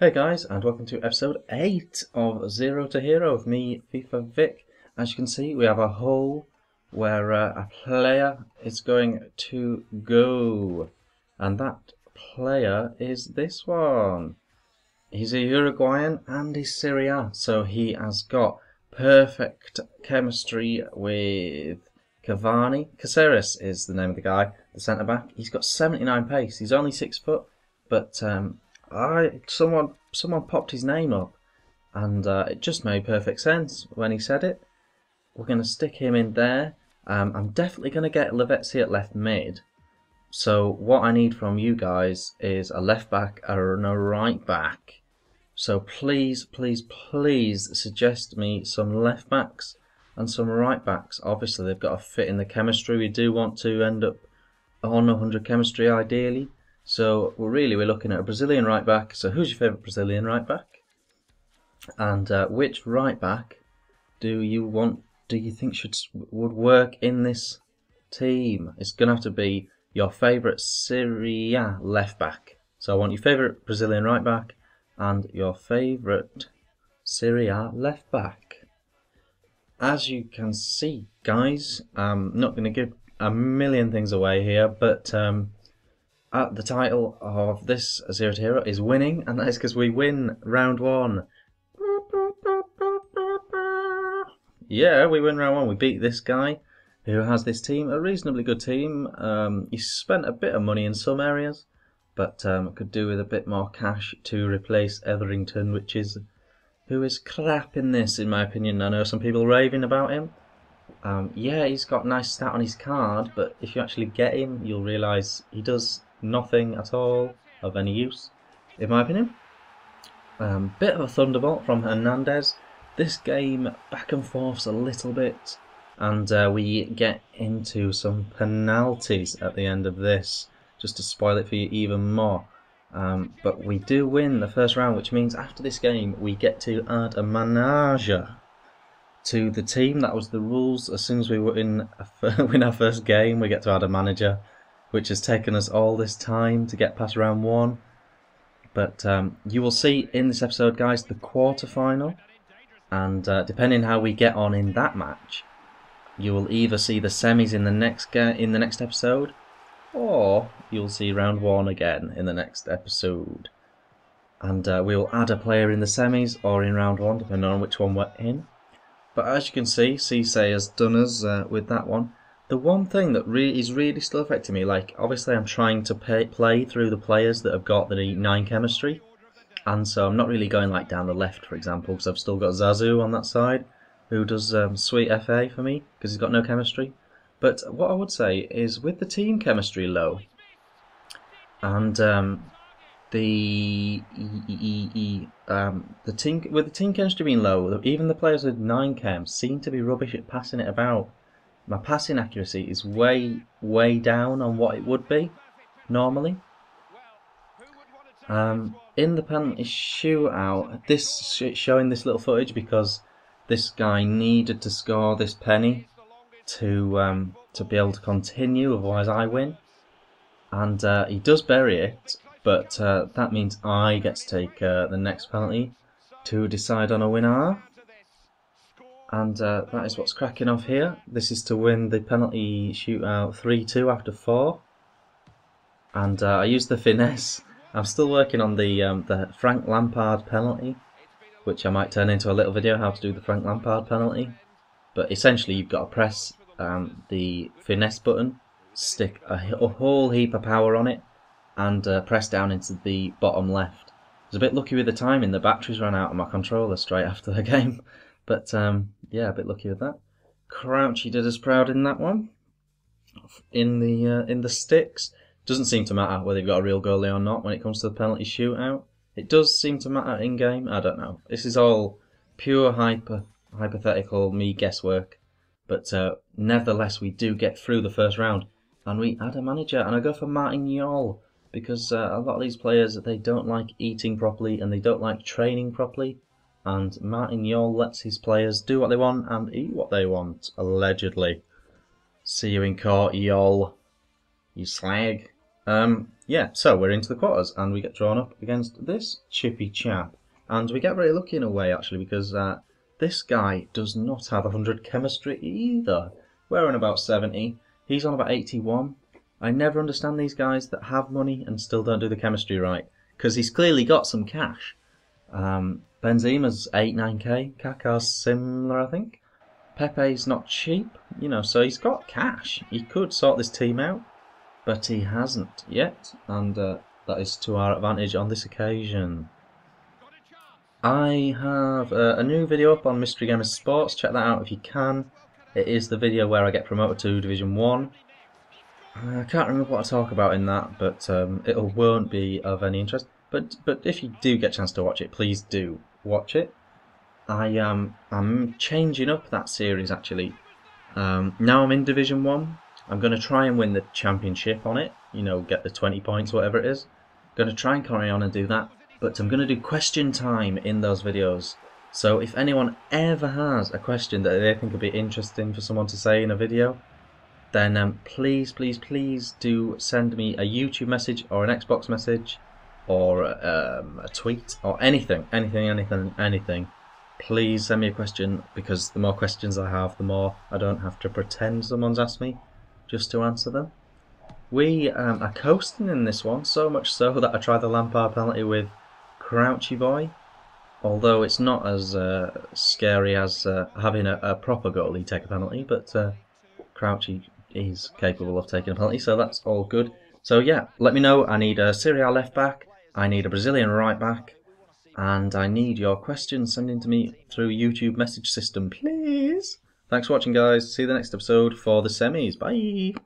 Hey guys, and welcome to episode 8 of Zero to Hero of me, FIFA Vic. As you can see, we have a hole where a player is going to go. And that player is this one. He's a Uruguayan and he's Serie A, so he has got perfect chemistry with Cavani. Caceres is the name of the guy, the centre-back. He's got 79 pace. He's only 6 foot, but someone popped his name up, and it just made perfect sense when he said it. We're going to stick him in there. I'm definitely going to get Lavezzi at left mid. So what I need from you guys is a left back and a right back. So please, please, please suggest me some left backs and some right backs. Obviously they've got to fit in the chemistry. We do want to end up on 100 chemistry ideally. So we're looking at a Brazilian right back. So who's your favourite Brazilian right back? And which right back do you think would work in this team? It's gonna have to be your favourite Serie A left back. So I want your favourite Brazilian right back and your favourite Serie A left back. As you can see, guys, I'm not going to give a million things away here, but the title of this Zero to Hero is winning, and that is because we win round 1. Yeah, we win round 1. We beat this guy who has this team, a reasonably good team. He spent a bit of money in some areas, but could do with a bit more cash to replace Etherington, who is crap in this, in my opinion. I know some people raving about him. Yeah, he's got a nice stat on his card, but if you actually get him, you'll realise he does nothing at all of any use, in my opinion. Bit of a thunderbolt from Hernandez. This game back and forths a little bit, and we get into some penalties at the end of this, just to spoil it for you even more. But we do win the first round, which means after this game we get to add a manager to the team. That was the rules. As soon as we win our first game, we get to add a manager, which has taken us all this time to get past round 1. But you will see in this episode, guys, the quarter-final, and depending how we get on in that match, you will either see the semis in the next episode, or you'll see round 1 again in the next episode. And we will add a player in the semis or in round 1, depending on which one we're in. But as you can see, Cisse has done us with that one. The one thing that is really still affecting me, like obviously I'm trying to play through the players that have got the 9 chemistry, and so I'm not really going like down the left, for example, because I've still got Zazu on that side, who does sweet FA for me, because he's got no chemistry. But what I would say is, with the team chemistry low, and with the team chemistry being low, even the players with 9 chem seem to be rubbish at passing it about. My passing accuracy is way down on what it would be normally. In the penalty shootout, showing this little footage because this guy needed to score this penny to be able to continue, otherwise I win. And he does bury it, but that means I get to take the next penalty to decide on a winner. And that is what's cracking off here. This is to win the penalty shootout 3-2 after 4. And I used the finesse. I'm still working on the Frank Lampard penalty, which I might turn into a little video how to do the Frank Lampard penalty. But essentially you've got to press the finesse button, stick a whole heap of power on it, and press down into the bottom left. I was a bit lucky with the timing. The batteries ran out on my controller straight after the game. But yeah, a bit lucky with that. Crouchy did us proud in that one. In the sticks, doesn't seem to matter whether you've got a real goalie or not when it comes to the penalty shootout. It does seem to matter in game. I don't know. This is all pure hypothetical me guesswork. But nevertheless, we do get through the first round, and we add a manager. And I go for Martin Jol, because a lot of these players, they don't like eating properly and they don't like training properly. And Martin Jol lets his players do what they want and eat what they want, allegedly. See you in court, Jol. You slag. Yeah, so we're into the quarters, and we get drawn up against this chippy chap. And we get very lucky in a way, actually, because this guy does not have 100 chemistry either. We're on about 70. He's on about 81. I never understand these guys that have money and still don't do the chemistry right, because he's clearly got some cash. Benzema's 8-9k. Kaká's similar, I think. Pepe's not cheap, so he's got cash. He could sort this team out, but he hasn't yet, and that is to our advantage on this occasion. I have a new video up on Mystery Gamers Sports. Check that out if you can. It is the video where I get promoted to Division 1. I can't remember what I talk about in that, but it won't be of any interest. But if you do get a chance to watch it, please do watch it. I'm changing up that series actually. Now I'm in Division 1. I'm going to try and win the championship on it. Get the 20 points, whatever it is. I'm going to try and carry on and do that. But I'm going to do question time in those videos. So if anyone ever has a question that they think would be interesting for someone to say in a video, then please do send me a YouTube message or an Xbox message or a tweet or anything. Please send me a question, because the more questions I have, the more I don't have to pretend someone's asked me just to answer them. We are coasting in this one, so much so that I tried the Lampard penalty with Crouchy Boy, although it's not as scary as having a proper goalie take a penalty, but Crouchy is capable of taking a penalty, so that's all good. So yeah, let me know. I need a Serie A left back, I need a Brazilian right back, and I need your questions sent in to me through YouTube message system, please. Thanks for watching, guys. See you the next episode for the semis. Bye.